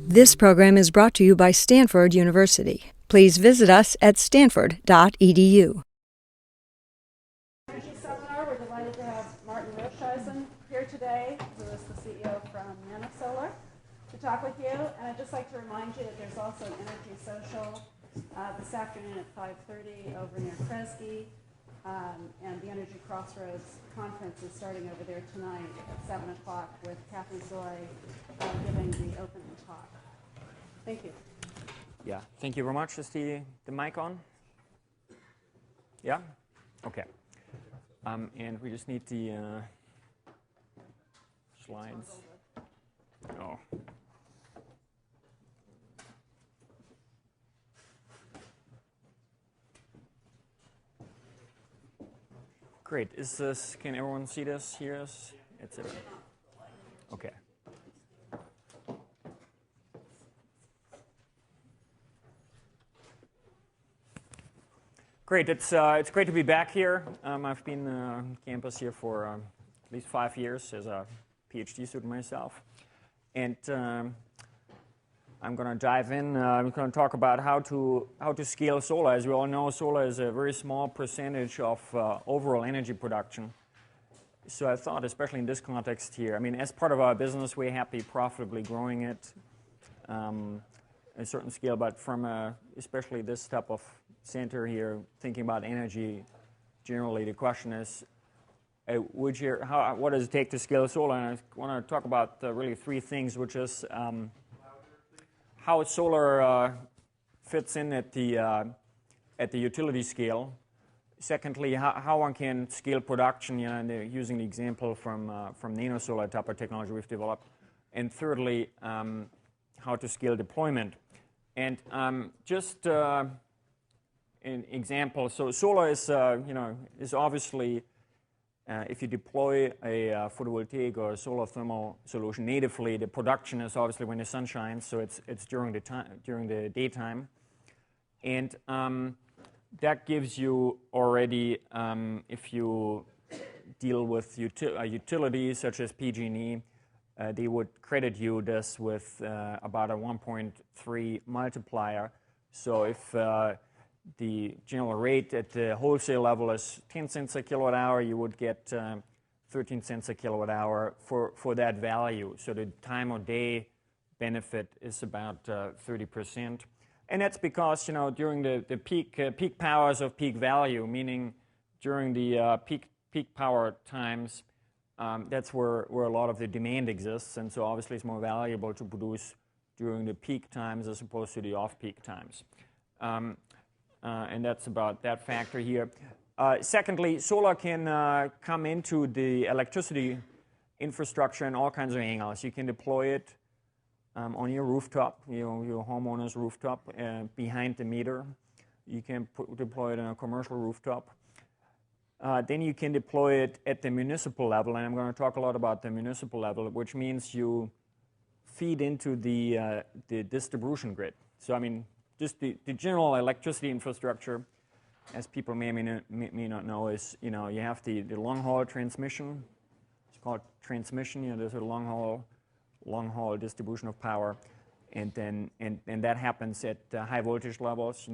This program is brought to you by Stanford University. Please visit us at stanford.edu. Energy seminar. We're delighted to have Martin Roscheisen here today, who is the CEO from NanoSolar, to talk with you. And I'd just like to remind you that there's also an energy social this afternoon at 5:30 over near Frisbee. And the Energy Crossroads conference is starting over there tonight at 7 o'clock with Kathy Zoy giving the opening talk. Thank you. Yeah, thank you very much. Is the mic on? Yeah? Okay. And we just need the slides. Oh. Great. Is this, can everyone see this, hear us, etc.? Okay. Great. It's great to be back here. I've been on campus here for at least 5 years as a PhD student myself. And I'm going to dive in. I'm going to talk about how to scale solar. As we all know, solar is a very small percentage of overall energy production. So I thought, especially in this context here, I mean, as part of our business, we're happy profitably growing it a certain scale, but from especially this type of center here, thinking about energy generally, the question is, what does it take to scale solar? And I want to talk about really 3 things, which is how solar fits in at the utility scale. Secondly, how one can scale production, and using the example from NanoSolar type of technology we've developed. And thirdly, how to scale deployment. And just an example. So solar is, is obviously, if you deploy a photovoltaic or a solar thermal solution natively, the production is obviously when the sun shines, so it's during the daytime, and that gives you already, if you deal with utilities such as PG&E, they would credit you this with about a 1.3 multiplier. So if the general rate at the wholesale level is 10 cents a kilowatt hour, you would get 13 cents a kilowatt hour for that value. So the time of day benefit is about 30%. And that's because, during the peak powers of peak value, meaning during the peak power times, that's where a lot of the demand exists. And so obviously it's more valuable to produce during the peak times as opposed to the off-peak times. And that's about that factor here. Secondly, solar can come into the electricity infrastructure in all kinds of angles. You can deploy it on your rooftop, your homeowner's rooftop, behind the meter. You can deploy it on a commercial rooftop. Then you can deploy it at the municipal level, and I'm going to talk a lot about the municipal level, which means you feed into the distribution grid. So I mean, just the general electricity infrastructure, as people may not know, is you have the long haul transmission. It's called transmission. There's a long haul distribution of power, and that happens at high voltage levels.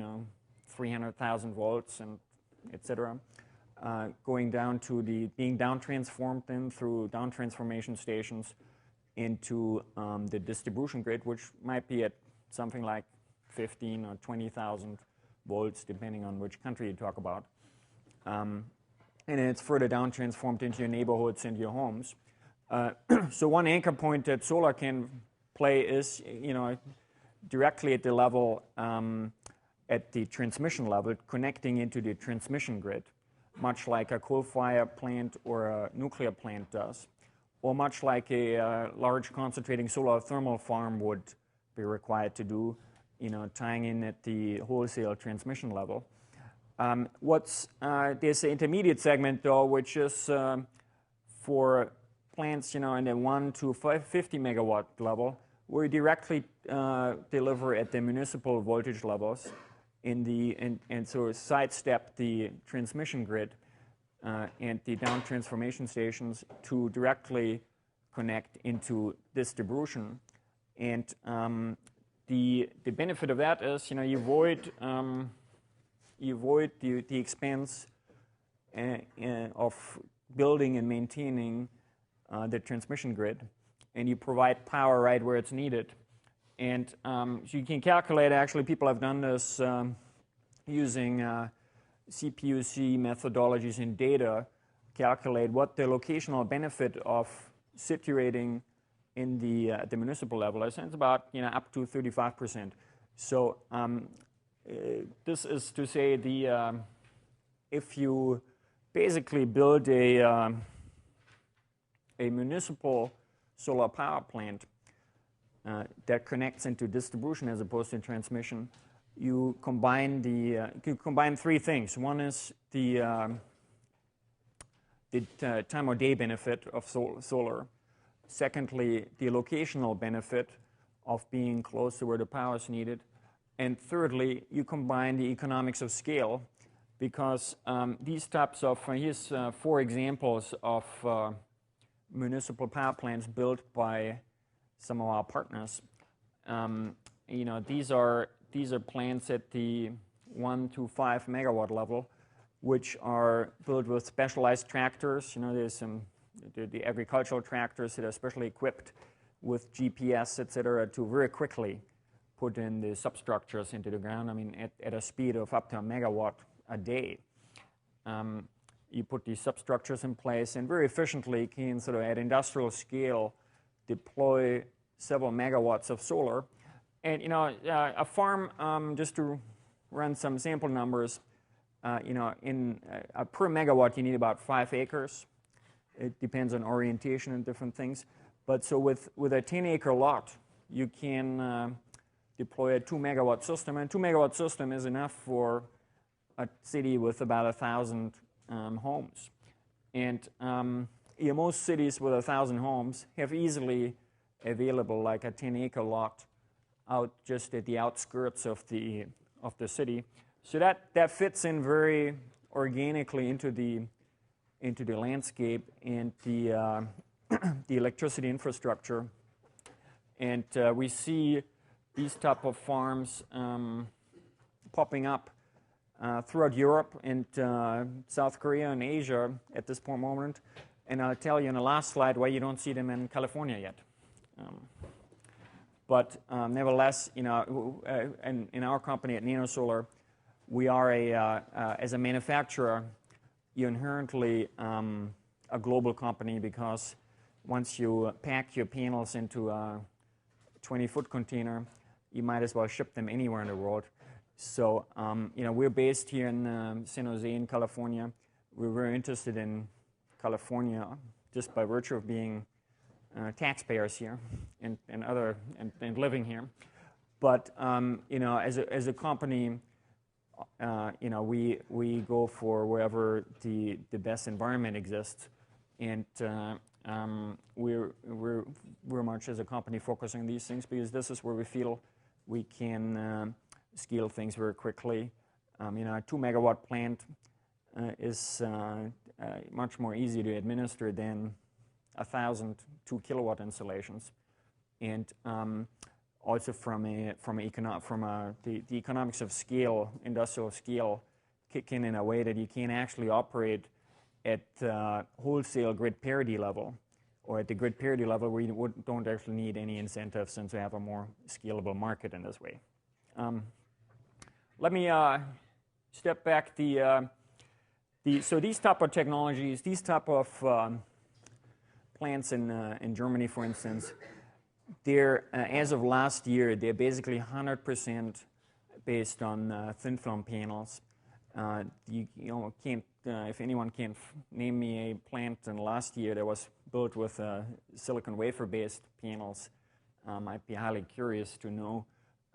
300,000 volts and etc. Going down to being down transformed then through down transformation stations into the distribution grid, which might be at something like 15 or 20,000 volts, depending on which country you talk about. And then it's further down transformed into your neighborhoods and your homes. So one anchor point that solar can play is, directly at the level, at the transmission level, connecting into the transmission grid, much like a coal-fired plant or a nuclear plant does, or much like a large concentrating solar thermal farm would be required to do, tying in at the wholesale transmission level. There's an intermediate segment, though, which is for plants, in the 1 to 50 megawatt level, where you directly deliver at the municipal voltage levels, and so sidestep the transmission grid and the down transformation stations to directly connect into distribution. And the benefit of that is, you avoid the expense of building and maintaining the transmission grid, and you provide power right where it's needed. And so you can calculate, actually people have done this using CPUC methodologies and data, calculate what the locational benefit of situating in the municipal level is, and it's about up to 35%. So this is to say if you basically build a municipal solar power plant that connects into distribution as opposed to transmission, you combine three things. One is the time of day benefit of solar. Secondly, the locational benefit of being close to where the power is needed. And thirdly, you combine the economics of scale, because these types of, here's 4 examples of municipal power plants built by some of our partners. These are plants at the 1 to 5 megawatt level, which are built with specialized tractors. There's the agricultural tractors that are specially equipped with GPS, etc., to very quickly put in the substructures into the ground. At a speed of up to a megawatt a day. You put these substructures in place and very efficiently can sort of at industrial scale deploy several megawatts of solar. And a farm, just to run some sample numbers, in per megawatt you need about 5 acres. It depends on orientation and different things. But so with a 10-acre lot, you can deploy a 2 megawatt system, and 2 megawatt system is enough for a city with about 1,000 homes. And most cities with 1,000 homes have easily available like a 10-acre lot out just at the outskirts of the city. So that fits in very organically into the landscape and the electricity infrastructure. And we see these type of farms popping up throughout Europe and South Korea and Asia at this moment. And I'll tell you in the last slide why you don't see them in California yet. But nevertheless, in our company at NanoSolar, we are as a manufacturer, you're inherently a global company, because once you pack your panels into a 20-foot container, you might as well ship them anywhere in the world. So, we're based here in San Jose in California. We're very interested in California just by virtue of being taxpayers here and living here. But, as a company, we go for wherever the best environment exists. And we're much as a company focusing on these things, because this is where we feel we can scale things very quickly. A 2 megawatt plant is much more easy to administer than 1,000 2 kilowatt installations. And also from the economics of scale, industrial scale, kick in a way that you can actually operate at wholesale grid parity level, or at the grid parity level where you don't actually need any incentives, since we have a more scalable market in this way. Let me step back. So these type of technologies, these type of plants in Germany, for instance, they're as of last year, they're basically 100% based on thin film panels. You can't, if anyone can name me a plant in last year that was built with silicon wafer-based panels, I'd be highly curious to know.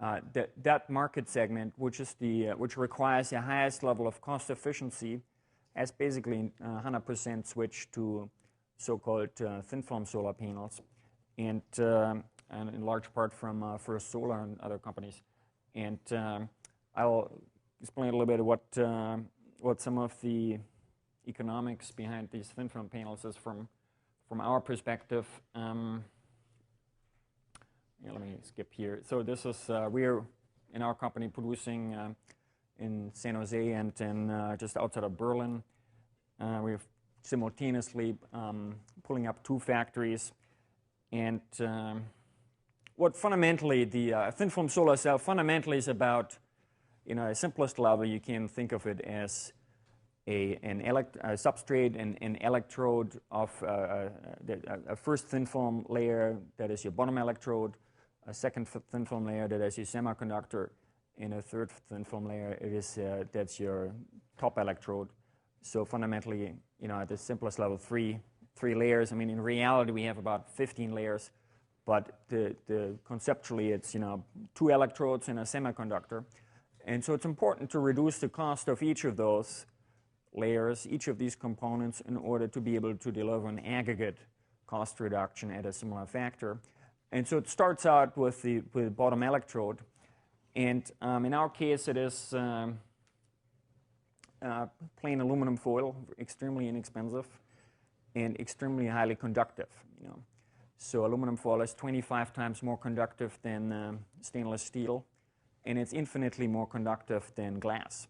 That market segment, which requires the highest level of cost efficiency, has basically 100% switched to so-called thin film solar panels, and in large part from First Solar and other companies. And I'll explain a little bit what some of the economics behind these thin film panels is from from our perspective, let me skip here. So this is, we're in our company producing in San Jose and in just outside of Berlin. We're simultaneously pulling up 2 factories. And what fundamentally, the thin film solar cell fundamentally is about, the simplest level, you can think of it as a substrate and an electrode of a first thin film layer that is your bottom electrode, a second thin film layer that is your semiconductor, and a third thin film layer that's your top electrode. So fundamentally, at the simplest level, three layers. I mean, in reality, we have about 15 layers, but conceptually, it's 2 electrodes and a semiconductor. And so it's important to reduce the cost of each of those layers, each of these components, in order to be able to deliver an aggregate cost reduction at a similar factor. And so it starts out with the bottom electrode. And in our case, it is plain aluminum foil, extremely inexpensive and extremely highly conductive. So aluminum foil is 25 times more conductive than stainless steel, and it's infinitely more conductive than glass.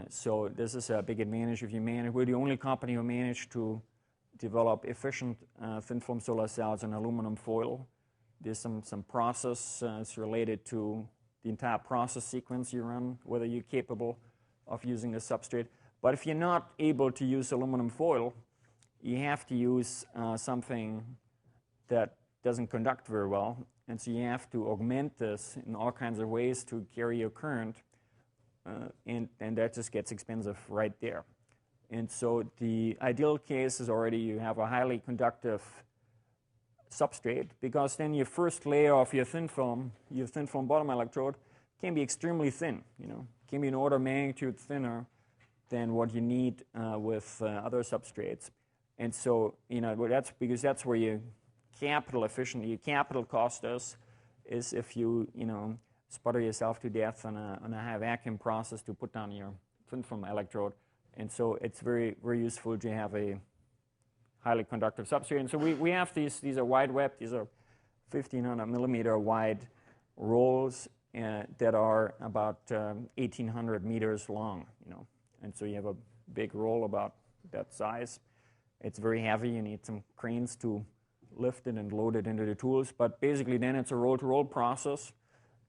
So this is a big advantage if you manage. We're the only company who managed to develop efficient thin film solar cells in aluminum foil. There's some process it's related to the entire process sequence you run, whether you're capable of using a substrate. But if you're not able to use aluminum foil, you have to use something that doesn't conduct very well. And so you have to augment this in all kinds of ways to carry your current. And that just gets expensive right there. And so the ideal case is already you have a highly conductive substrate, because then your first layer of your thin film bottom electrode, can be extremely thin. Can be an order of magnitude thinner than what you need with other substrates. And so that's because that's where your capital cost is if you sputter yourself to death on a high vacuum process to put down your thin film electrode. And so it's very, very useful to have a highly conductive substrate. And so we have these are wide web, these are 1,500 millimeter wide rolls that are about 1,800 meters long, And so you have a big roll about that size. It's very heavy. You need some cranes to lift it and load it into the tools. But basically then it's a roll-to-roll process.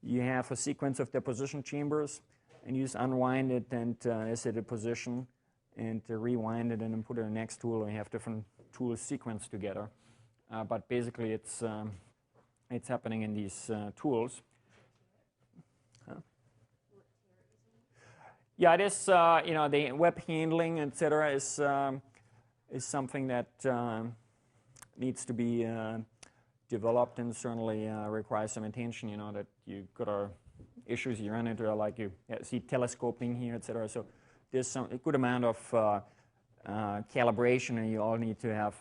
You have a sequence of deposition chambers, and you just unwind it and is at a position, and rewind it and then put it in the next tool, and you have different tools sequenced together. But basically it's happening in these tools. Yeah, it is, the web handling, etc., is something that needs to be developed, and certainly requires some attention, that you got issues you run into, like you see telescoping here, etc. So there's a good amount of calibration, and you all need to have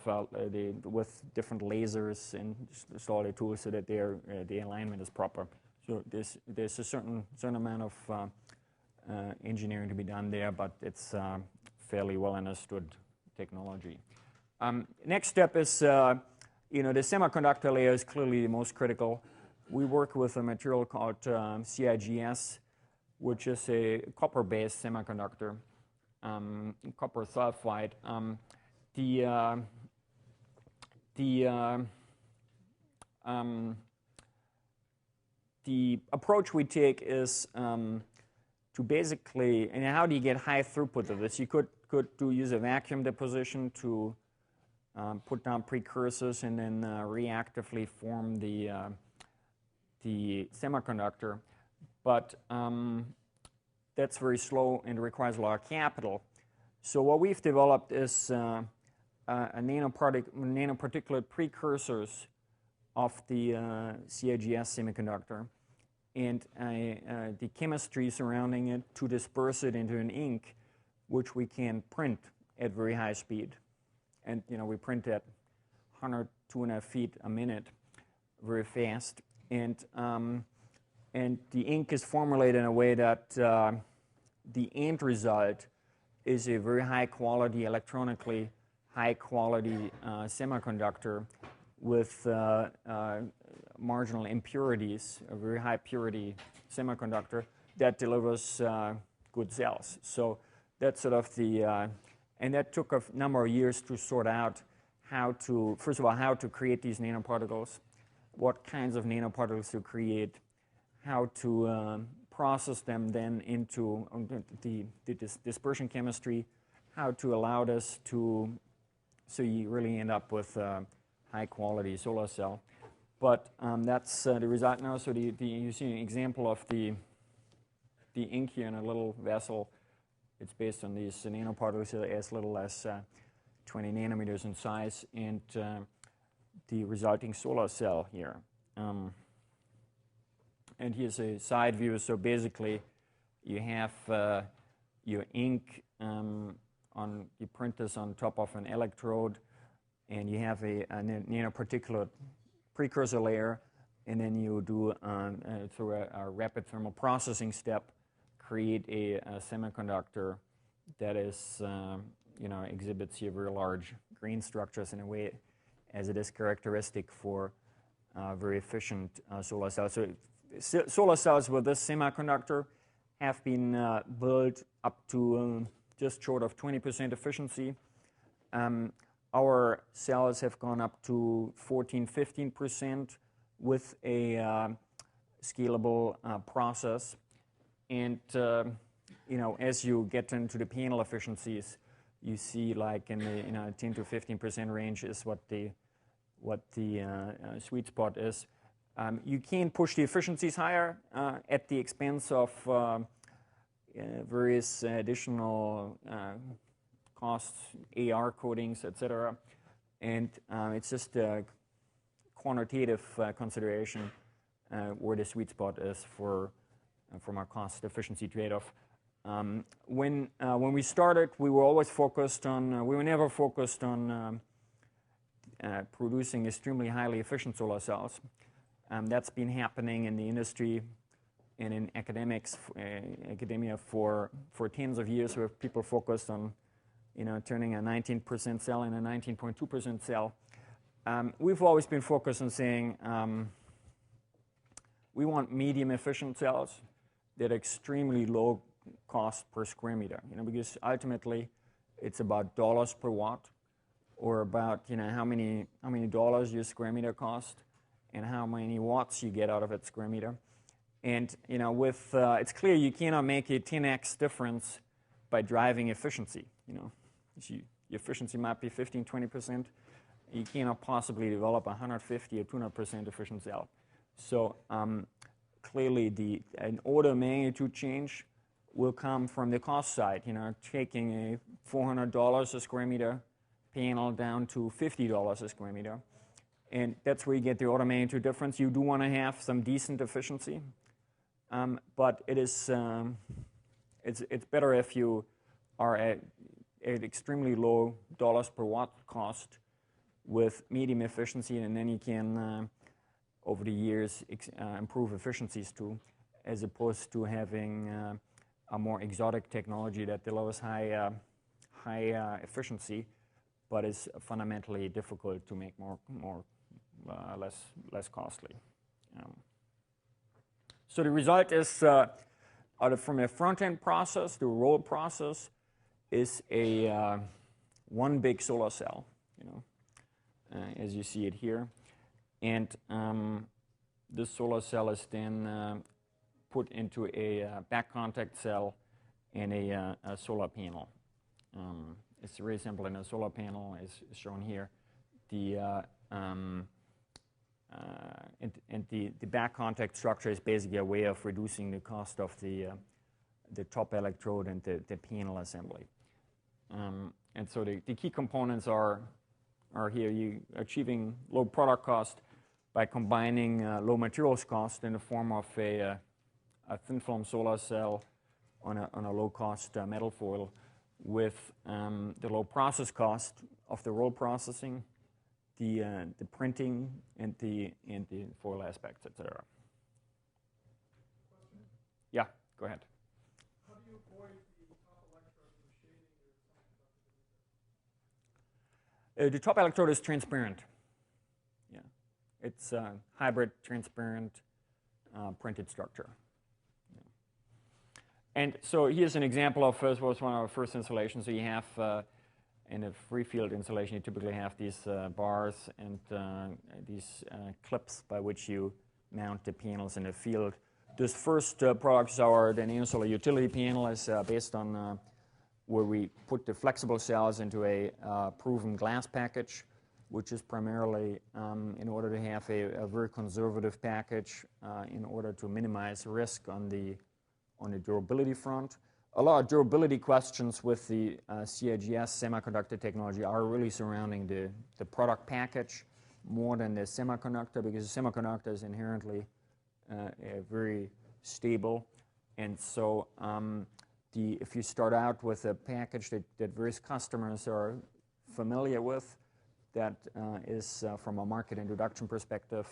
with different lasers and install the tools so that the alignment is proper. So there's a certain amount of engineering to be done there, but it's fairly well understood technology. Next step is, the semiconductor layer is clearly the most critical. We work with a material called CIGS, which is a copper-based semiconductor, copper sulfide. The approach we take is to basically, and how do you get high throughput of this? You could use a vacuum deposition to put down precursors and then reactively form the semiconductor, but that's very slow and requires a lot of capital. So what we've developed is nanoparticulate precursors of the CIGS semiconductor, and the chemistry surrounding it to disperse it into an ink, which we can print at very high speed. And we print at 100, 2.5 feet a minute, very fast. And the ink is formulated in a way that the end result is a very high quality, electronically high-quality semiconductor with marginal impurities, a very high purity semiconductor that delivers good cells. So that's sort of the, and that took a number of years to sort out how to, first of all, how to create these nanoparticles, what kinds of nanoparticles to create, how to process them then into the dispersion chemistry, how to allow this to, so you really end up with a high quality solar cell. But that's the result now. So you see an example of the ink here in a little vessel. It's based on these nanoparticles as little as 20 nanometers in size, and the resulting solar cell here. And here's a side view. So basically, you have your ink you print this on top of an electrode, and you have a nanoparticulate precursor layer, and then you do through a rapid thermal processing step, create a semiconductor that is, exhibits here very large grain structures in a way as it is characteristic for very efficient solar cells. So solar cells with this semiconductor have been built up to just short of 20% efficiency. Our cells have gone up to 14-15% with a scalable process. And as you get into the panel efficiencies, you see like in the 10 to 15% range is what the sweet spot is. You can push the efficiencies higher at the expense of various additional costs, AR coatings, etc. And it's just a quantitative consideration where the sweet spot is from our cost efficiency trade-off. When we started, we were always focused on, we were never focused on producing extremely highly efficient solar cells. That's been happening in the industry and in academia for tens of years, where people focused on turning a 19% cell into a 19.2% cell. We've always been focused on saying we want medium efficient cells that are extremely low cost per square meter, because ultimately it's about dollars per watt, or about how many dollars your square meter cost and how many watts you get out of it square meter. And with it's clear you cannot make a 10x difference by driving efficiency. Your efficiency might be 15-20%. You cannot possibly develop a 150 or 200% efficient cell. So clearly an order of magnitude change will come from the cost side. Taking a $400 a square meter panel down to $50 a square meter. And that's where you get the order of magnitude difference. You do want to have some decent efficiency, but it is it's better if you are at extremely low dollars per watt cost with medium efficiency, and then you can over the years improve efficiencies too, as opposed to having a more exotic technology that delivers high efficiency, but is fundamentally difficult to make less costly. So the result is from a front-end process, the roll process is a one big solar cell, as you see it here, and this solar cell is then put into a back contact cell and a solar panel. It's very simple. In a solar panel, as shown here, the back contact structure is basically a way of reducing the cost of the top electrode and the panel assembly. And so the key components are here. You achieving low product cost by combining low materials cost in the form of a thin film solar cell on a low cost metal foil with the low process cost of the roll processing, the printing, and the foil aspects, etc. Yeah, go ahead. How do you avoid the top electrode from shading your The top electrode is transparent. Yeah, it's a hybrid transparent printed structure. Yeah. And so here's an example of was one of our first installations. So you have in a free field installation, you typically have these bars and these clips by which you mount the panels in the field. This first product is our the NanoSolar utility panel. Is based on where we put the flexible cells into a proven glass package, which is primarily in order to have a very conservative package in order to minimize risk on the durability front. A lot of durability questions with the CIGS semiconductor technology are really surrounding the product package more than the semiconductor, because the semiconductor is inherently very stable. And so if you start out with a package that various customers are familiar with, that is, from a market introduction perspective,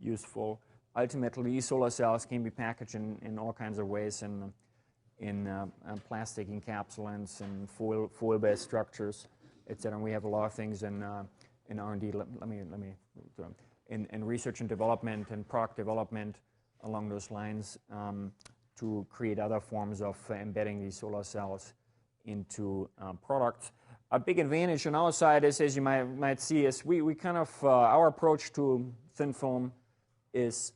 useful. Ultimately, these solar cells can be packaged in all kinds of ways, in plastic encapsulants and foil-based structures, etc. And we have a lot of things in R&D. In research and development and product development along those lines to create other forms of embedding these solar cells into products. A big advantage on our side is, as you might see, is we kind of our approach to thin film is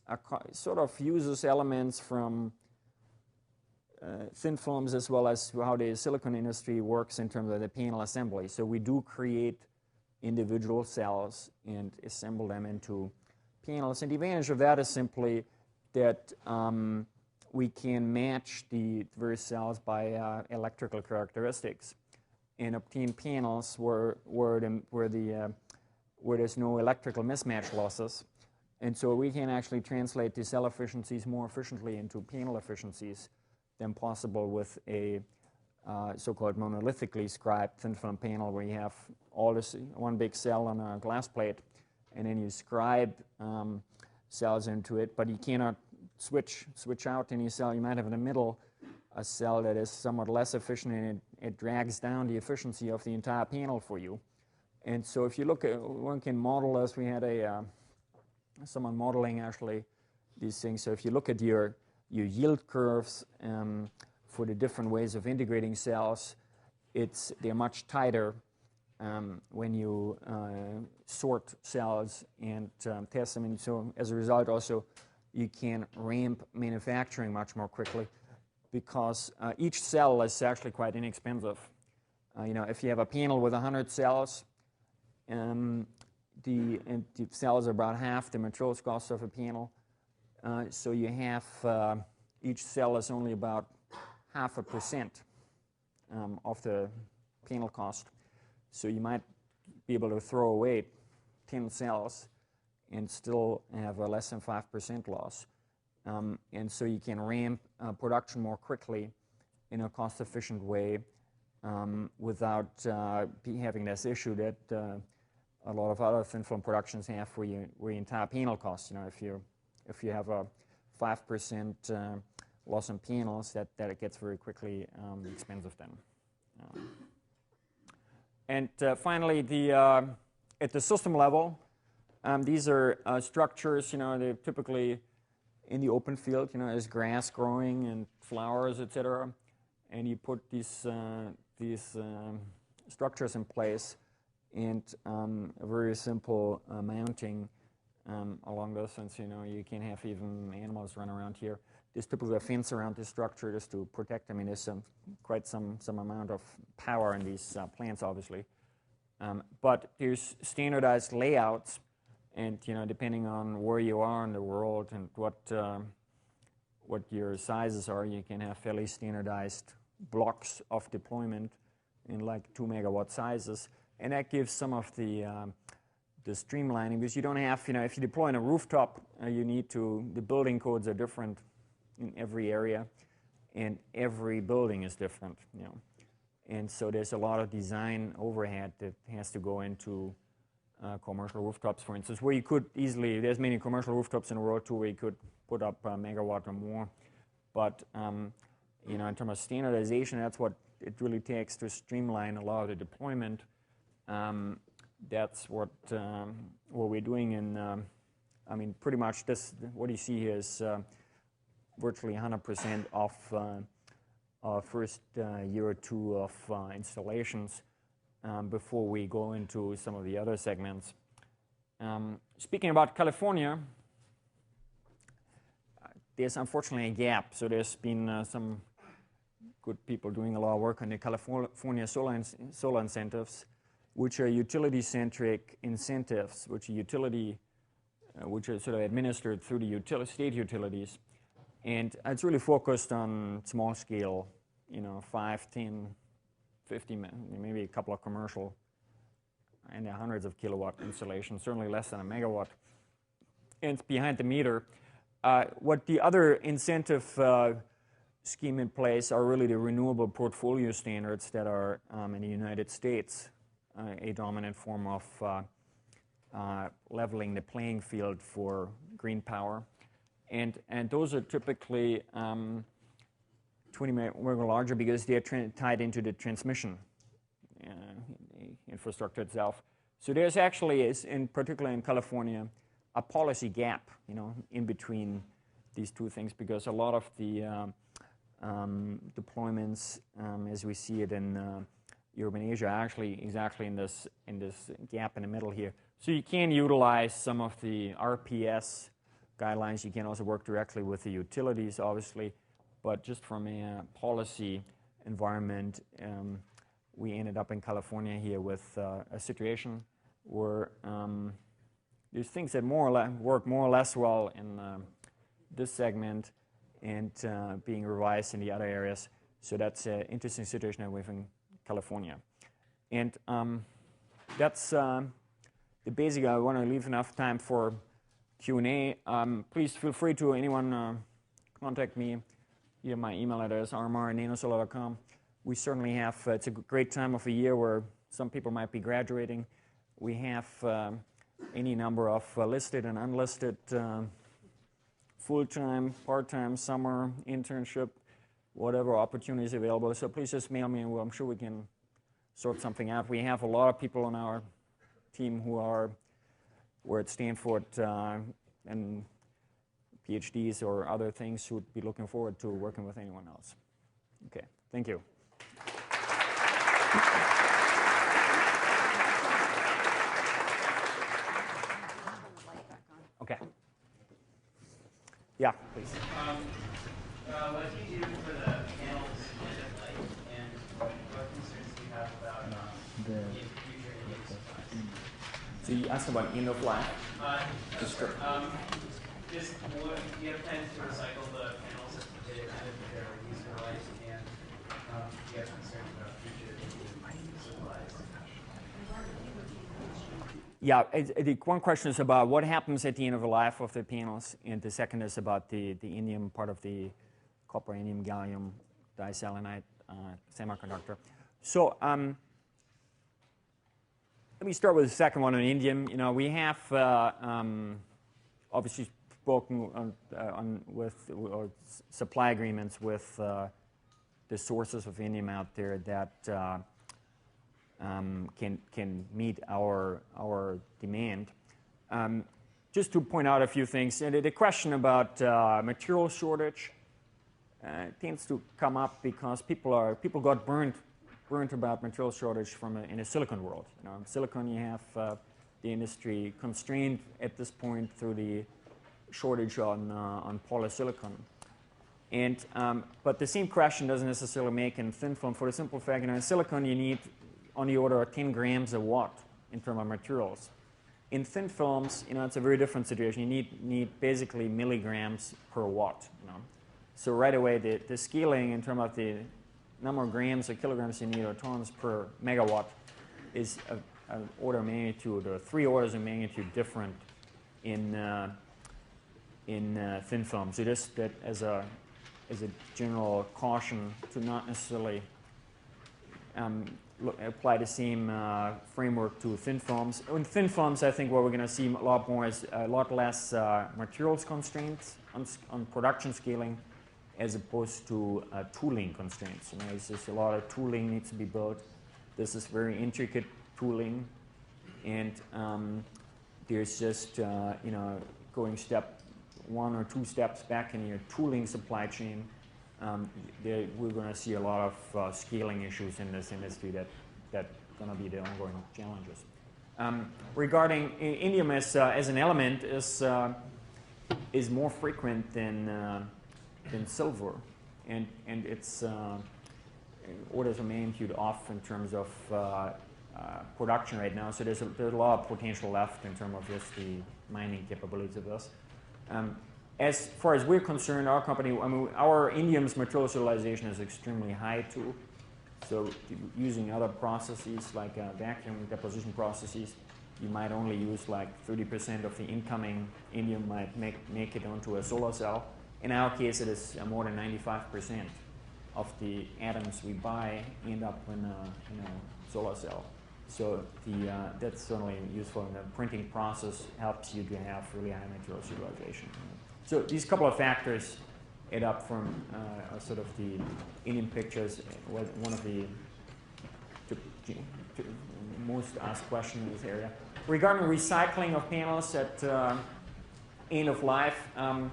sort of uses elements from thin films as well as how the silicon industry works in terms of the panel assembly. So we do create individual cells and assemble them into panels. And the advantage of that is simply that we can match the various cells by electrical characteristics and obtain panels where there's no electrical mismatch losses. And so we can actually translate the cell efficiencies more efficiently into panel efficiencies than possible with a so-called monolithically scribed thin film panel, where you have all this one big cell on a glass plate, and then you scribe cells into it, but you cannot switch out any cell. You might have in the middle a cell that is somewhat less efficient, and it drags down the efficiency of the entire panel for you. And so if you look at, one can model this. We had someone modeling actually these things. So if you look at your yield curves for the different ways of integrating cells, they're much tighter when you sort cells and test them. And so as a result also, you can ramp manufacturing much more quickly, because each cell is actually quite inexpensive. If you have a panel with 100 cells, the cells are about half the materials cost of a panel. So you have each cell is only about 0.5% of the panel cost. So you might be able to throw away 10 cells and still have a less than 5% loss. And so you can ramp production more quickly in a cost-efficient way without having this issue that a lot of other thin film productions have, where your entire panel costs. If you have a 5% loss in panels, that it gets very quickly expensive then. And finally, at the system level, these are structures. They're typically in the open field. There's grass growing and flowers, etc. And you put these structures in place, and a very simple mounting along those fence. You can have even animals run around here. There's typically a fence around this structure just to protect them. There's quite some amount of power in these plants, obviously. But there's standardized layouts, and depending on where you are in the world and what your sizes are, you can have fairly standardized blocks of deployment in like 2 megawatt sizes, and that gives some of the streamlining, because you don't have, if you deploy on a rooftop, the building codes are different in every area, and every building is different, and so there's a lot of design overhead that has to go into commercial rooftops, for instance, where you could easily, there's many commercial rooftops in the world too, where you could put up a megawatt or more, but in terms of standardization, that's what it really takes to streamline a lot of the deployment. that's what we're doing. And I mean, pretty much this. What you see here is virtually 100% of our first year or two of installations before we go into some of the other segments. Speaking about California, there's unfortunately a gap. So there's been some good people doing a lot of work on the California solar incentives, which are utility-centric incentives, which are sort of administered through the state utilities. And it's really focused on small scale, 5, 10, 50, maybe a couple of commercial, and hundreds of kilowatt installations, certainly less than a megawatt. And it's behind the meter. What the other incentive scheme in place are really the renewable portfolio standards that are in the United States, a dominant form of leveling the playing field for green power. And those are typically 20 megawatts larger because they're tied into the transmission infrastructure itself. So there's actually, in particular in California, a policy gap, in between these two things, because a lot of the deployments, as we see it in urban Asia, are actually exactly in this gap in the middle here. So you can utilize some of the RPS guidelines. You can also work directly with the utilities, obviously, but just from a policy environment, we ended up in California here with a situation where there's things that work more or less well in this segment and being revised in the other areas. So that's an interesting situation that we have in California. And that's the basic. I want to leave enough time for Q&A. Please feel free to anyone contact me. You have my email address, rmr@nanosolar.com. We certainly have, it's a great time of the year where some people might be graduating. We have any number of listed and unlisted full-time, part-time, summer, internship, whatever opportunities available. So please just mail me and I'm sure we can sort something out. We have a lot of people on our team who were at Stanford and PhDs or other things who would be looking forward to working with anyone else. Okay, thank you. Okay. Yeah, please. What do you do for the panels at light, and what concerns do you have about the future energy supplies? So you asked about end of life? Just what, do you have plans to recycle the panels at the end of their useful life, and do you have concerns about future supplies? Yeah, the one question is about what happens at the end of the life of the panels, and the second is about the indium part of the copper, indium, gallium diselenide semiconductor. So let me start with the second one on indium. We have obviously spoken with supply agreements with the sources of indium out there that can meet our demand. Just to point out a few things, and the question about material shortage tends to come up because people got burnt about material shortage in a silicon world. In silicon, you have the industry constrained at this point through the shortage on polysilicon. And but the same question doesn't necessarily make in thin film for the simple fact, in silicon you need on the order of 10 grams a watt in terms of materials. In thin films, it's a very different situation. You need basically milligrams per watt. So right away, the scaling in terms of the number of grams or kilograms you need or tons per megawatt is an order of magnitude or 3 orders of magnitude different in thin film. So just that as a general caution to not necessarily apply the same framework to thin films. In thin films, I think what we're going to see a lot more is a lot less materials constraints on production scaling as opposed to tooling constraints. It's just a lot of tooling needs to be built. This is very intricate tooling, and there's just going step 1 or 2 steps back in your tooling supply chain. We're going to see a lot of scaling issues in this industry that going to be the ongoing challenges. Regarding indium as an element is more frequent than silver, and it's orders of magnitude off in terms of production right now. So there's a lot of potential left in terms of just the mining capabilities of this. As far as we're concerned, our company, our indium's material utilization is extremely high too. So using other processes like vacuum deposition processes, you might only use like 30% of the incoming indium might make it onto a solar cell. In our case, it is more than 95% of the atoms we buy end up in a solar cell. So that's certainly useful, and the printing process helps you to have really high material utilization. So these couple of factors add up from sort of the indium pictures. Was one of the most asked questions in this area. Regarding recycling of panels at end of life, solar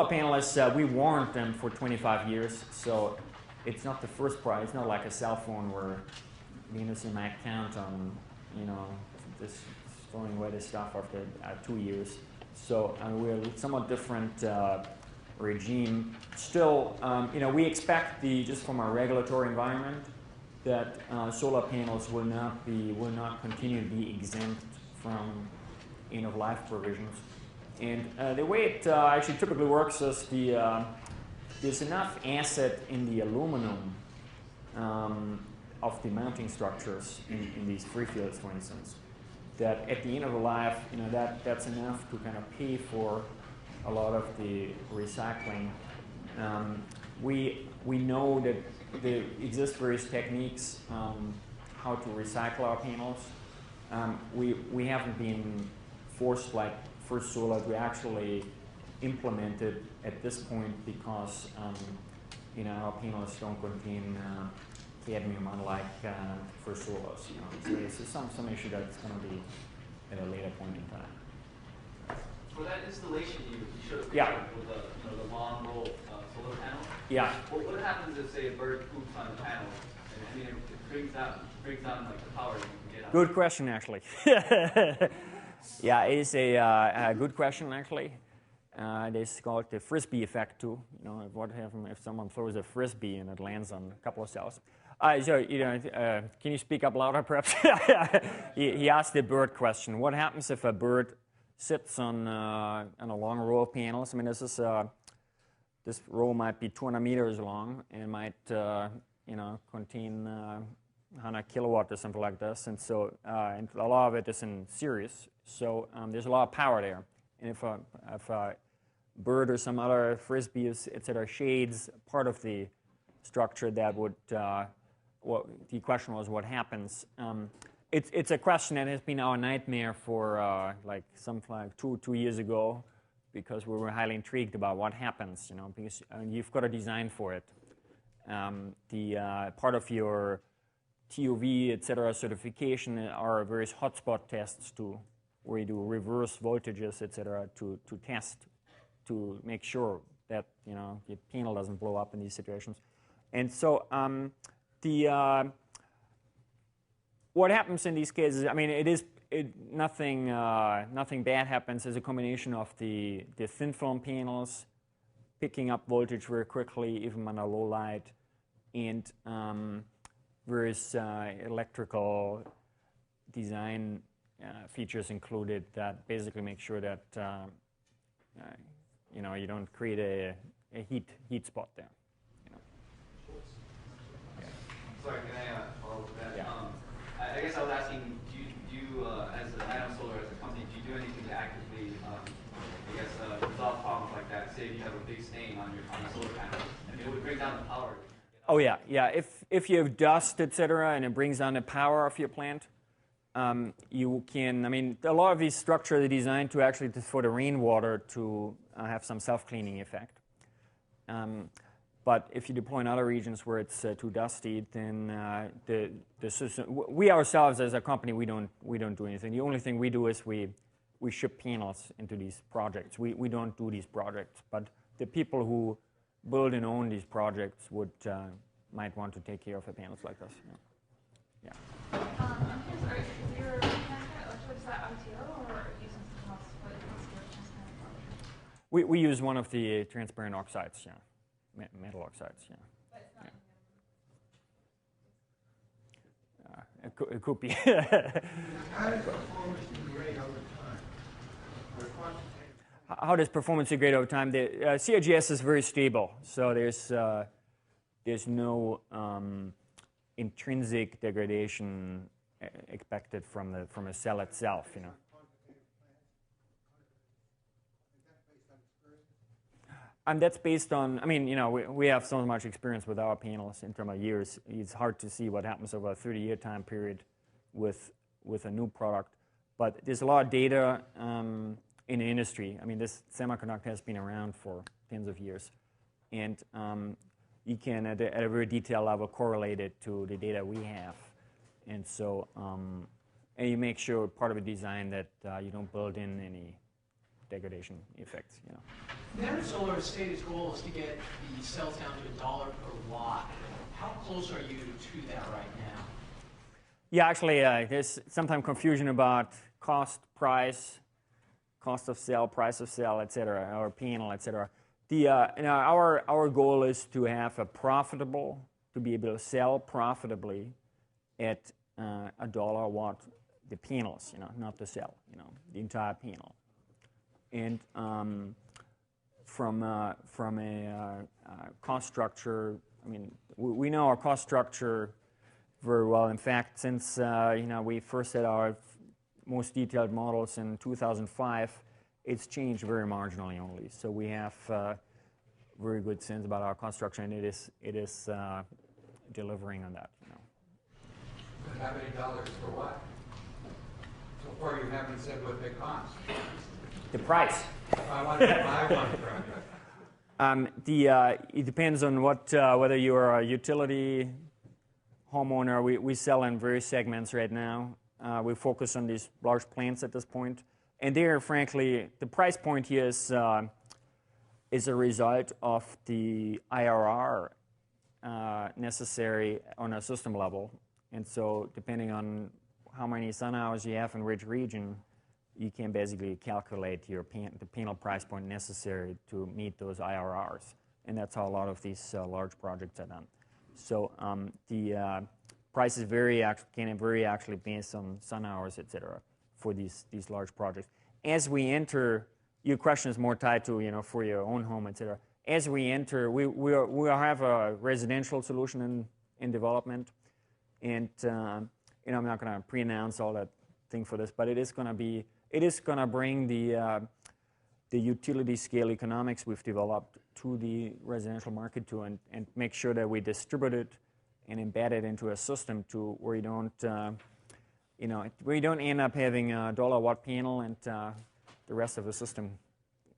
panelists, we warranted them for 25 years, so it's not the first prize. It's not like a cell phone where the industry might count on, just throwing away the stuff after 2 years. So we're a somewhat different regime. Still, we expect just from our regulatory environment that solar panels will not continue to be exempt from end-of-life provisions. And the way it actually typically works is there's enough acid in the aluminum of the mounting structures in these free fields, for instance, that at the end of the life, that's enough to kind of pay for a lot of the recycling. We know that there exist various techniques how to recycle our panels. We haven't been forced like First Solar to actually implement it at this point because our panels don't contain cadmium, unlike First Solar's. So it's some issue that's going to be at a later point in time. For that installation, you showed a picture with the long roll solar panel. Yeah. Well, what happens if, say, a bird poops on the panel? It brings down like the power you can get out. Good question, actually. Yeah, it is a good question, actually. It's called the frisbee effect too. What happens if someone throws a frisbee and it lands on a couple of cells? Can you speak up louder, perhaps? He asked the bird question. What happens if a bird sits on a long row of panels? This row might be 200 meters long and might contain 100 kilowatt or something like this, and so and a lot of it is in series. So there's a lot of power there, and if a bird or some other frisbee, etc., shades part of the structure, that would the question was what happens. It's a question that has been our nightmare for something like two years ago, because we were highly intrigued about what happens. Because you've got to design for it. The part of your TOV, etc., certification are various hotspot tests too, where you do reverse voltages, etc., to test to make sure that your panel doesn't blow up in these situations. And so what happens in these cases? Nothing bad happens. As a combination of the thin film panels picking up voltage very quickly, even under low light, and various electrical design features included that basically make sure that you don't create a heat spot there. Sorry, can I follow up with that? Yeah. I guess I was asking, do you as Atom Solar, as a company, do you do anything to actively, resolve problems like that? Say if you have a big stain on your solar panel, and it would bring down the power. Oh yeah. If you have dust, etc., and it brings down the power of your plant, you can. A lot of these structures are designed to actually for the rainwater to have some self-cleaning effect. But if you deploy in other regions where it's too dusty, then the system. We ourselves as a company, we don't do anything. The only thing we do is we ship panels into these projects. We don't do these projects, but the people who build and own these projects might want to take care of the panels like us. Yeah. I'm here, sorry, is your transparent electrodes that ITO or are you using something else for the transparent electrode? We use one of the transparent oxides, yeah. Metal oxides, yeah. But it's not It could be. How does performance degrade over time? The CIGS is very stable, so there's no intrinsic degradation expected from a cell itself, you know. And that's based on, I mean, you know, we have so much experience with our panels in terms of years. It's hard to see what happens over a 30-year time period with a new product. But there's a lot of data in the industry. I mean, this semiconductor has been around for tens of years. And you can, at a very detailed level, correlate it to the data we have. And so, and you make sure part of the design that you don't build in any degradation effects, you know. NanoSolar's stated goal is to get the cells down to $1 per watt. How close are you to that right now? Yeah, actually, there's sometimes confusion about cost, price, cost of cell, price of cell, et cetera, or panel, et cetera. Our goal is to have to be able to sell profitably at $1 a watt the panels, you know, not the cell, you know, the entire panel. And from a cost structure, I mean, we know our cost structure very well. In fact, since you know, we first had our most detailed models in 2005, it's changed very marginally only. So we have very good sense about our cost structure, and it is delivering on that. You know. But how many dollars for what? So far, you haven't said what they cost. The price. I want to buy one from you. It depends on whether you're a utility homeowner. We sell in various segments right now. We focus on these large plants at this point. And there, frankly, the price point here is a result of the IRR necessary on a system level. And so depending on how many sun hours you have in which region, you can basically calculate the panel price point necessary to meet those IRRs. And that's how a lot of these large projects are done. So the prices can vary actually based on sun hours, et cetera, for these large projects. As we enter, your question is more tied to, you know, for your own home, et cetera. As we enter, we have a residential solution in development. And you know, I'm not going to pre-announce all that thing for this, but it is going to bring the utility scale economics we've developed to the residential market too, and make sure that we distribute it and embed it into a system to where you don't, you know, where you don't end up having a $1-watt panel and the rest of the system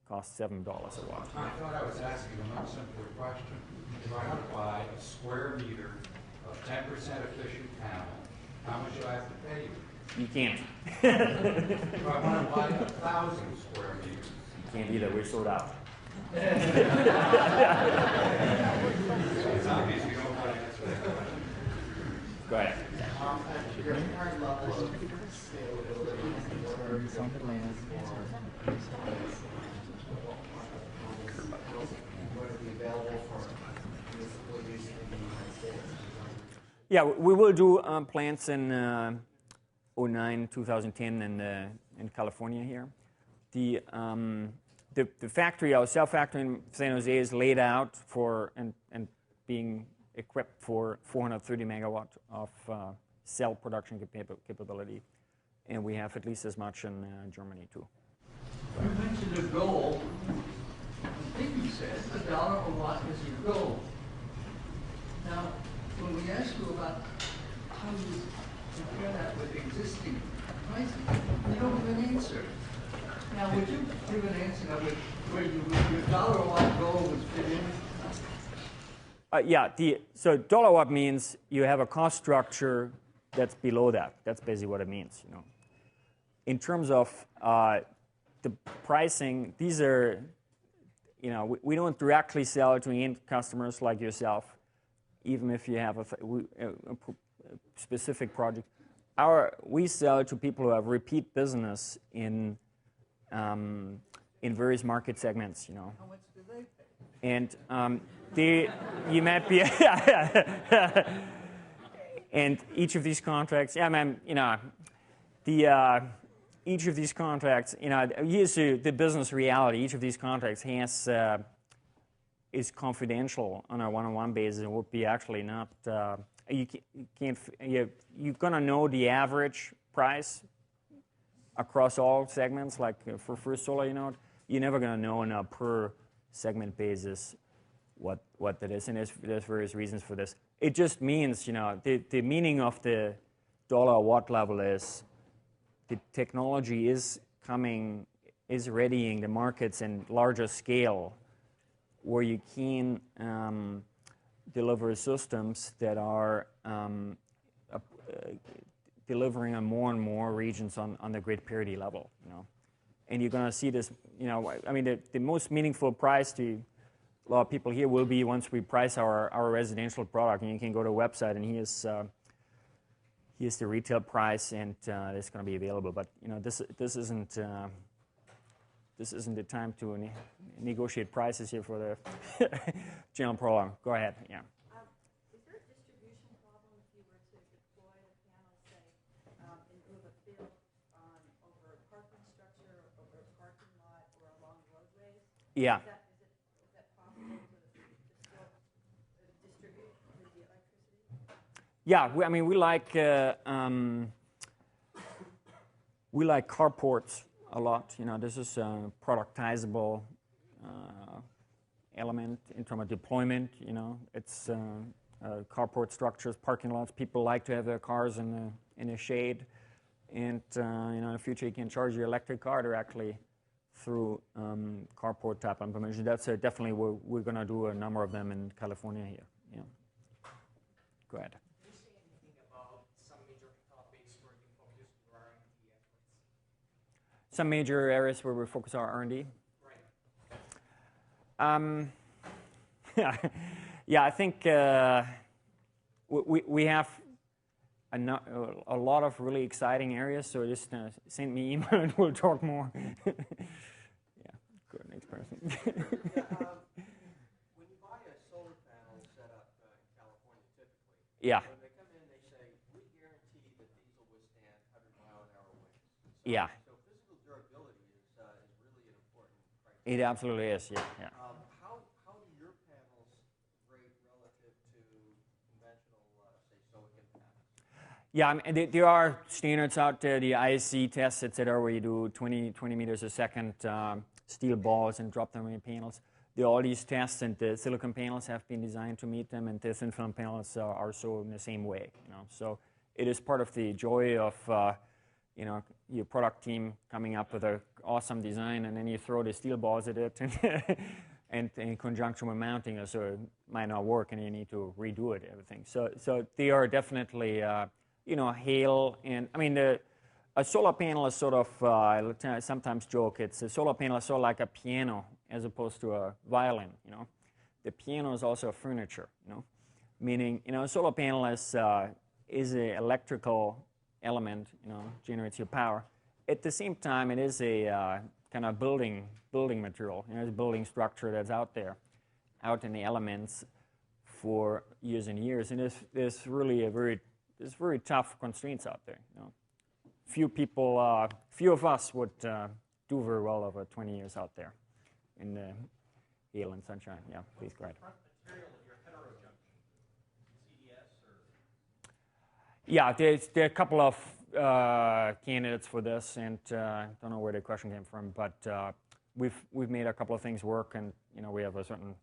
costs $7 a watt. I thought I was asking a much simpler question. If I want to buy a square meter of 10% efficient panel, how much do I have to pay you? You can't. If I want to buy 1,000 square meters. You can't either. We're sold out. It's obvious you don't want to answer that question. Go ahead. At your current level of scalability, what are your plans for what will be available for municipal use in the United States? Yeah, we will do plants in 2010 in California here. The factory, our cell factory in San Jose, is laid out for and being equipped for 430 megawatt of cell production capability, and we have at least as much in Germany too. You mentioned a goal. I think you said $1 a watt is your goal. Now, when we ask you about how you compare that with existing pricing, you don't give an answer. Now, would you give an answer of where your $1 a watt goal would fit in? Yeah, so dollar watt means you have a cost structure that's below that. That's basically what it means. In terms of the pricing, these are, we don't directly sell to end customers like yourself, even if you have a specific project. We sell to people who have repeat business in various market segments. How much do they pay? And you might be, and each of these contracts, each of these contracts, here's the business reality. Each of these contracts is confidential on a one-on-one basis. It would be actually not. You're gonna know the average price across all segments. Like for First Solar, you're never gonna know on a per segment basis what that is, and there's various reasons for this. It just means, the meaning of the dollar watt level is the technology is readying the markets in larger scale where you can deliver systems that are delivering on more and more regions on the grid parity level, And you're going to see this, the most meaningful price to a lot of people here will be once we price our residential product, and you can go to a website and here's the retail price, and it's going to be available. But this isn't the time to negotiate prices here for the general program. Go ahead. Yeah. Is there a distribution problem if you were to deploy a panel, say, in lieu of a field over a parking structure, over a parking lot, or along roadways? Yeah. Is that possible to still distribute the electricity? Yeah, we like carports a lot. This is a productizable element in terms of deployment. It's carport structures, parking lots. People like to have their cars in the shade, and in the future you can charge your electric car directly through carport type implementation. That's definitely we're going to do a number of them in California here. Yeah. Go ahead. Some major areas where we focus our R&D. Right. Yeah, I think we have a lot of really exciting areas. So just send me email and we'll talk more. Yeah, good. Next person. When you buy a solar panel set up in California, typically, yeah. When they come in, they say we guarantee that these will withstand 100-mile-an-hour winds. So, yeah. It absolutely is, yeah. How do your panels rate relative to conventional, say, silicon panels? Yeah, there are standards out there, the ISC tests, et cetera, where you do 20 meters a second steel balls and drop them in panels. All these tests and the silicon panels have been designed to meet them, and the thin film panels are so in the same way. So it is part of the joy of your product team coming up with an awesome design, and then you throw the steel balls at it, and in conjunction with mounting it, so it might not work, and you need to redo it, everything. So they are definitely, hail, and a solar panel is sort of, I sometimes joke, a solar panel is sort of like a piano as opposed to a violin. The piano is also a furniture. Meaning, a solar panel is an electrical element, generates your power. At the same time, it is a kind of building material. It's a building structure that's out there, out in the elements for years and years. And there's really there's very tough constraints out there. Few of us would do very well over 20 years out there in the hail and sunshine. Yeah, please go ahead. Yeah, there are a couple of candidates for this, and I don't know where the question came from, but we've made a couple of things work, and we have a certain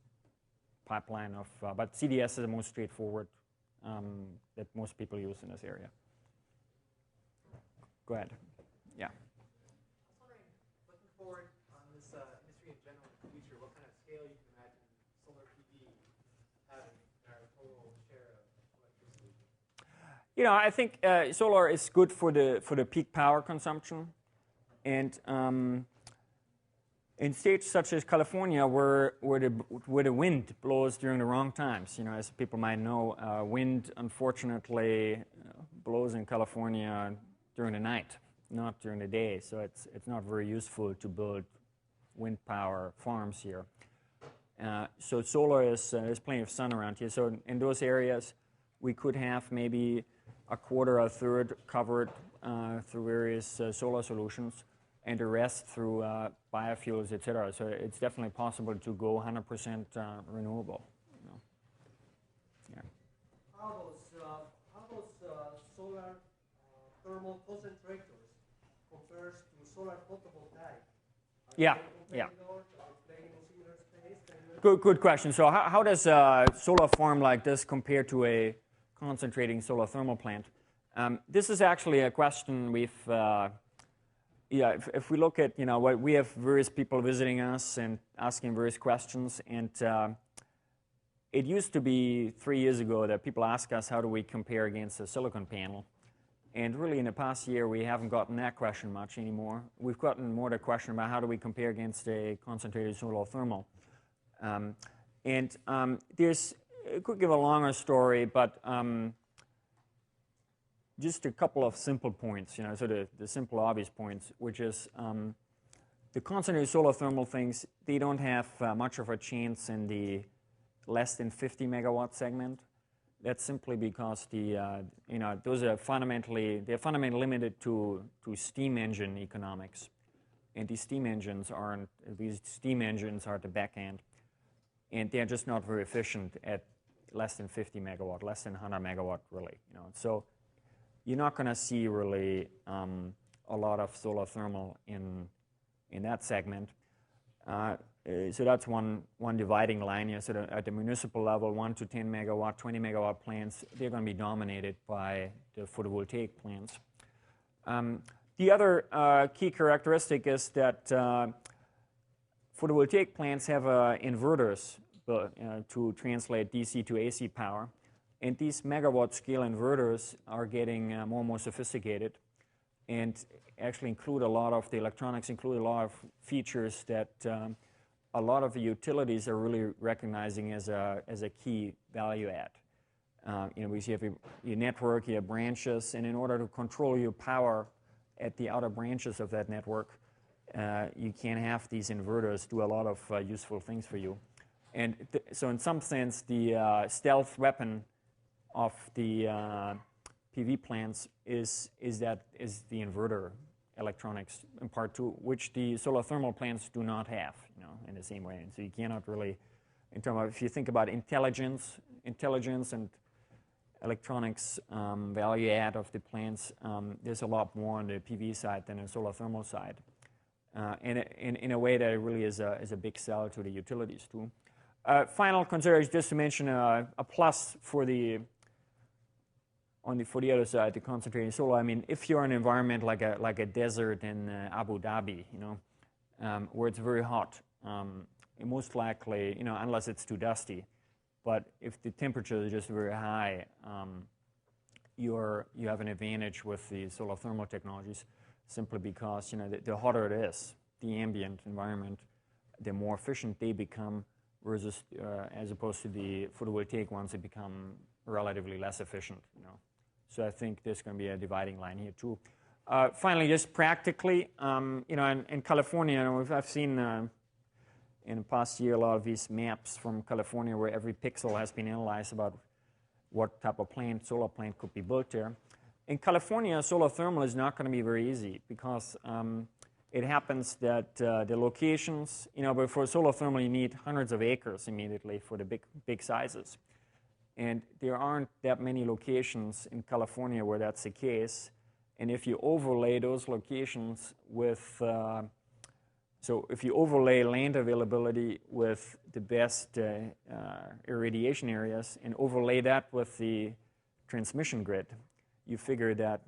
pipeline of. But CDS is the most straightforward that most people use in this area. Go ahead. Yeah. I was wondering, looking forward on this industry in general in the future, what kind of scale you can imagine solar PV having? I think solar is good for the peak power consumption, and in states such as California, where the wind blows during the wrong times, as people might know, wind unfortunately blows in California during the night, not during the day. So it's not very useful to build wind power farms here. So solar is there's plenty of sun around here. So in those areas, we could have maybe a quarter, a third covered through various solar solutions, and the rest through biofuels, etc. So it's definitely possible to go 100% renewable. Yeah. How those solar thermal concentrators compares to solar photovoltaic? Yeah. Good question. So how does a solar farm like this compare to a concentrating solar thermal plant? This is actually a question we've, if we look at, we have various people visiting us and asking various questions, and it used to be 3 years ago that people ask us, how do we compare against a silicon panel? And really in the past year, we haven't gotten that question much anymore. We've gotten more the question about how do we compare against a concentrated solar thermal. It could give a longer story, but just a couple of simple points, so the simple obvious points, which is the concentrated solar thermal things, they don't have much of a chance in the less than 50 megawatt segment. That's simply because those are fundamentally limited to steam engine economics, and these steam engines are at the back end, and they're just not very efficient at less than 50 megawatt, less than 100 megawatt, really. So you're not going to see really a lot of solar thermal in that segment. So that's one dividing line here. So at the municipal level, 1 to 10 megawatt, 20 megawatt plants, they're going to be dominated by the photovoltaic plants. The other key characteristic is that photovoltaic plants have inverters to translate DC to AC power. And these megawatt scale inverters are getting more and more sophisticated, and actually include a lot of the electronics, include a lot of features that a lot of the utilities are really recognizing as a key value add. We see your network, your branches, and in order to control your power at the outer branches of that network, you can have these inverters do a lot of useful things for you. And so in some sense, the stealth weapon of the PV plants is the inverter electronics in part two, which the solar thermal plants do not have, in the same way. And so you cannot really, in terms of, if you think about intelligence and electronics value add of the plants, there's a lot more on the PV side than the solar thermal side. And in a way that it really is a big sell to the utilities too. Final consideration, just to mention a plus for the other side, the concentrated solar. I mean, if you're in an environment like a desert in Abu Dhabi, where it's very hot, most likely, unless it's too dusty, but if the temperature is just very high, you have an advantage with the solar thermal technologies, simply because the hotter it is, the ambient environment, the more efficient they become, versus as opposed to the photovoltaic ones, they become relatively less efficient. So I think there's going to be a dividing line here too. Finally, just practically, in California, I've seen in the past year a lot of these maps from California where every pixel has been analyzed about what type of solar plant could be built there. In California, solar thermal is not going to be very easy because it happens that the locations, but for solar thermal you need hundreds of acres immediately for the big sizes. And there aren't that many locations in California where that's the case. And if you overlay those locations with, so if you overlay land availability with the best irradiation areas and overlay that with the transmission grid, you figure that,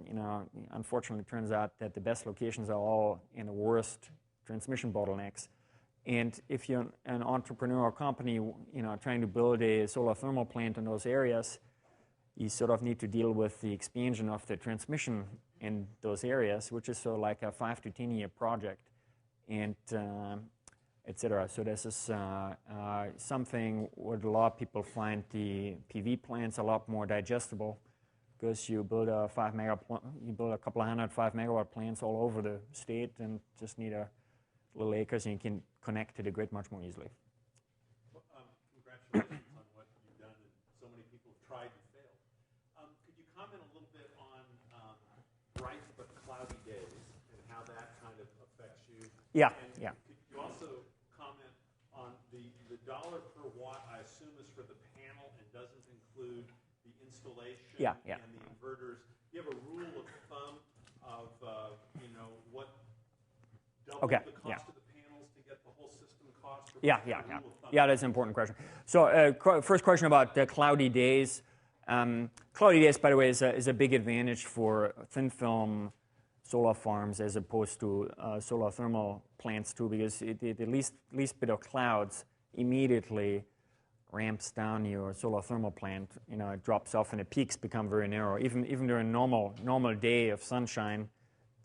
unfortunately it turns out that the best locations are all in the worst transmission bottlenecks. And if you're an entrepreneur or company, trying to build a solar thermal plant in those areas, you sort of need to deal with the expansion of the transmission in those areas, which is sort of like a 5 to 10 year project, and etc. So this is something where a lot of people find the PV plants a lot more digestible, because you build a couple of hundred 5 megawatt plants all over the state, and just need a little acres, and you can connect to the grid much more easily. Well, congratulations on what you've done, and so many people have tried and failed. Could you comment a little bit on bright but cloudy days and how that kind of affects you? Yeah, and yeah. Could you also comment on the dollar per watt, I assume, is for the panel and doesn't include the installation Yeah, yeah. and the inverters. Do you have a rule of thumb of what double Okay, the cost yeah. of the panels to get the whole system cost? Yeah. Yeah, that's an important question. So first question about cloudy days. Cloudy days, by the way, is a big advantage for thin film solar farms as opposed to solar thermal plants too, because the least bit of clouds immediately ramps down your solar thermal plant. It drops off and the peaks become very narrow. Even during a normal day of sunshine,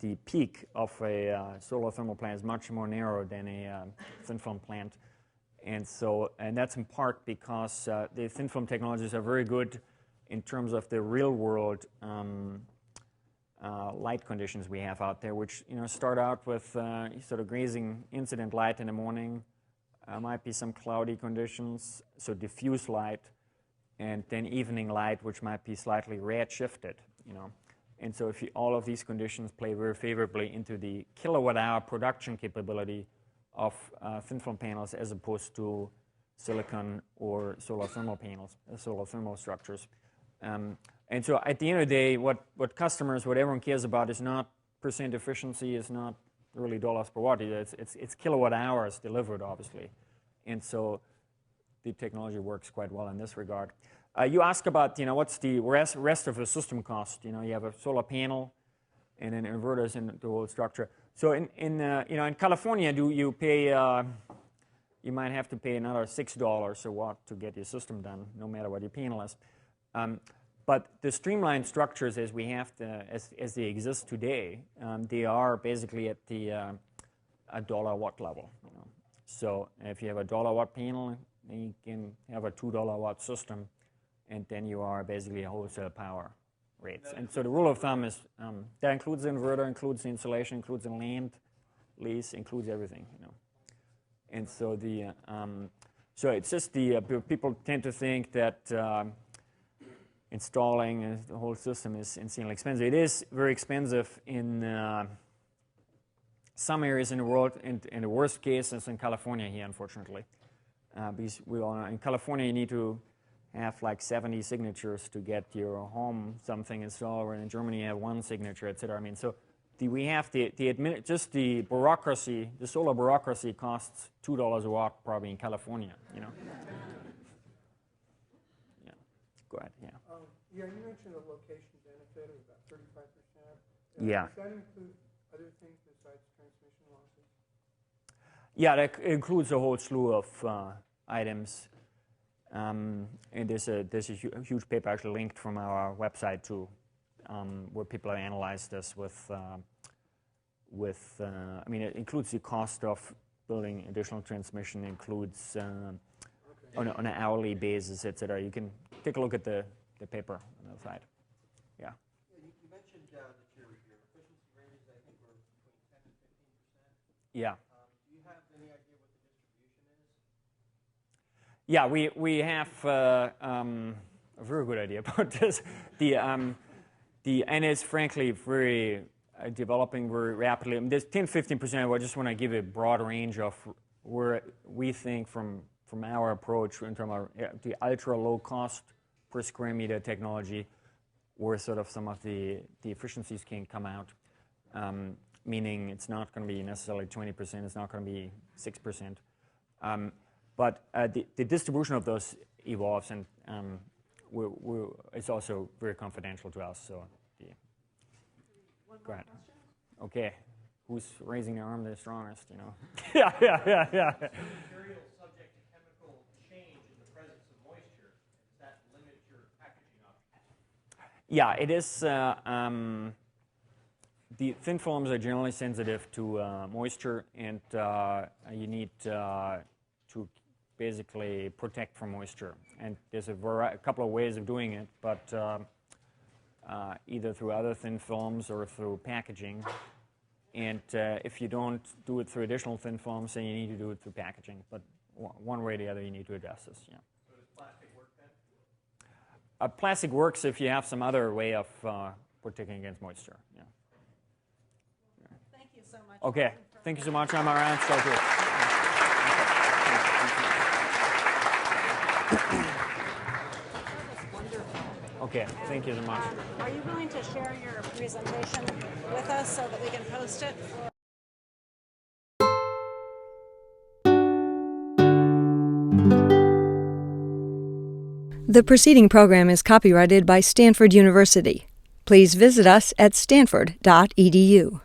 the peak of a solar thermal plant is much more narrow than a thin film plant. And that's in part because the thin film technologies are very good in terms of the real world light conditions we have out there, which start out with sort of grazing incident light in the morning. Might be some cloudy conditions, so diffuse light, and then evening light, which might be slightly red shifted. And so if all of these conditions play very favorably into the kilowatt-hour production capability of thin film panels as opposed to silicon or solar thermal panels, solar thermal structures. And so at the end of the day, what everyone cares about is not percent efficiency, is not really dollars per watt. It's kilowatt hours delivered, obviously. And so the technology works quite well in this regard. You ask about, what's the rest of the system cost? You have a solar panel and then inverters in the whole structure. So in California, you pay you might have to pay another $6 a watt to get your system done, no matter what your panel is. But the streamlined structures as we have as they exist today, they are basically at the a dollar watt level. So if you have a dollar watt panel, then you can have a $2 watt system, and then you are basically a wholesale power rates. And so the rule of thumb is that includes the inverter, includes the installation, includes the land lease, includes everything. And so so it's just people tend to think that installing the whole system is insanely expensive. It is very expensive in some areas in the world, and in the worst case is in California here, unfortunately. Because in California you need to have like 70 signatures to get your home something installed, or in Germany you have 1 signature, etc. I mean, so we have just the bureaucracy, the solar bureaucracy costs $2 a watt probably in California, Yeah. Go ahead, yeah. Yeah, you mentioned a location benefit of about 35%. Yeah. Does that include other things besides transmission losses? Yeah, that includes a whole slew of items. And there's a huge paper actually linked from our website too, where people have analyzed this I mean, it includes the cost of building additional transmission, includes on an hourly basis, etc. You can take a look at the paper on the side. Yeah. You mentioned that your efficiency ranges, I think, were between 10 and 15%. Yeah. Do you have any idea what the distribution is? Yeah, we have a very good idea about this. And it's frankly very developing very rapidly. I mean, there's 10-15%. I just want to give a broad range of where we think from our approach in terms of the ultra low cost per square meter technology, where sort of some of the efficiencies can come out. Meaning it's not going to be necessarily 20%. It's not going to be 6%. But the distribution of those evolves, and it's also very confidential to us. So, go ahead. Okay, who's raising their arm the strongest? Yeah. Material subject to chemical change in the presence of moisture. Does that limit your packaging options? Yeah, it is. The thin films are generally sensitive to moisture, and you need to basically protect from moisture. And there's a couple of ways of doing it, but either through other thin films or through packaging. And if you don't do it through additional thin films, then you need to do it through packaging. But one way or the other, you need to address this. Yeah. So does plastic work then? Plastic works if you have some other way of protecting against moisture. Yeah. Thank you so much. Okay. Thank you so much. I'm around. So good. Okay. Thank you so much. Are you willing to share your presentation with us so that we can post it? The preceding program is copyrighted by Stanford University. Please visit us at stanford.edu.